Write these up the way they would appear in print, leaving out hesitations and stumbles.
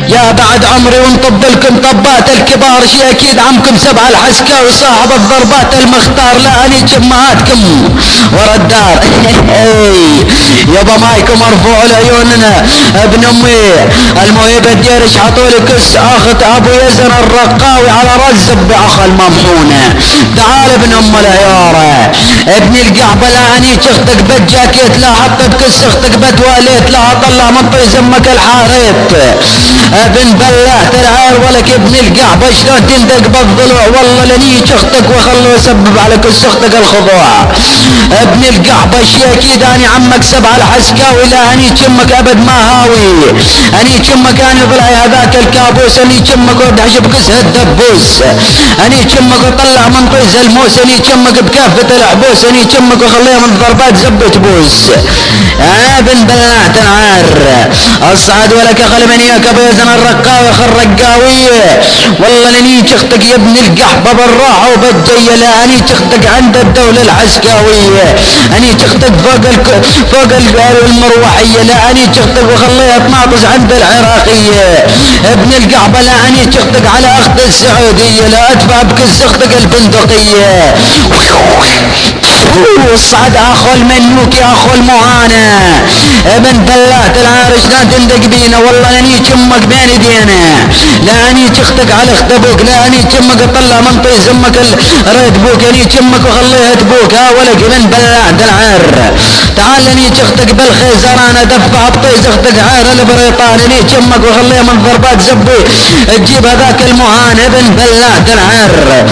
يا بعد عمري ونطب لكم طبات الكبار شي اكيد عمكم سبع العسكري صاحب الضربات المختار لا اني جمعاتكم ورا الدار. يابا مايكم مرفوع لعيوننا ابن امي المهيب الديرش عطولي كس اخت ابو يزن الرقاوي على راس باخ الممحونه. تعال ابن ام العياره ابن القعبه لا اني اختك بجاكيت لا حطت كس اختك بتواليت لا طلع من طي زمك الحاريت. ابن بلعت العار ولك ابن القعبة شلون تندق بالضلوع والله لنيك اختك وخلوا يسبب على كس اختك الخضوع. ابن القعبة شي اكيد اني عمك سبع الحسكاوي لا اني كمك ابد ما هاوي اني كمك اني ضلعي هذاك الكابوس اني كمك ودعش بكس هالدبوس اني كمك وطلع من طيز الموس اني كمك بكافة العبوس اني كمك وخليها من ضربات زبة بوس. ابن بلعت العار اصعد ولك خل من ياك بيزن الرقاوي خالرقاوية والله لنيك اختك يا ابن القحبة بالراحة وبالجية لا اني اختك عند الدولة العسكاوية اني اختك فوق المروحية لا اني اختك وخليها تناطز عند العراقية. ابن القحبة لا اني اختك على اخت السعودية لا ادفع بكس اختك البندقية. وصعد اخو المنوك يا اخو المهانة ابن بلات العارش لا تندق بينا والله لاني كمك بين ايدينا لا اني اختك على اخت ابوك لا اني كمك اطلع من طي زمك الريد بوك اني كمك وخليها تبوك ها ولك ابن بلات العار. تعال اني اختك بالخيزران ادفع بطيز اختك عار البريطان اني كمك وخليها من ضربات زبي تجيب هذاك المهان ابن بلات العار.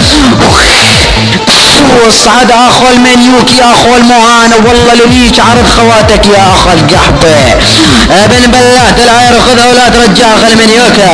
وصعد اخو المنيوك يا اخو المهانة والله لنيك عرض خواتك يا اخو القحبة ابن بلات العير خذها ولا ترجع اخو المنيوكة.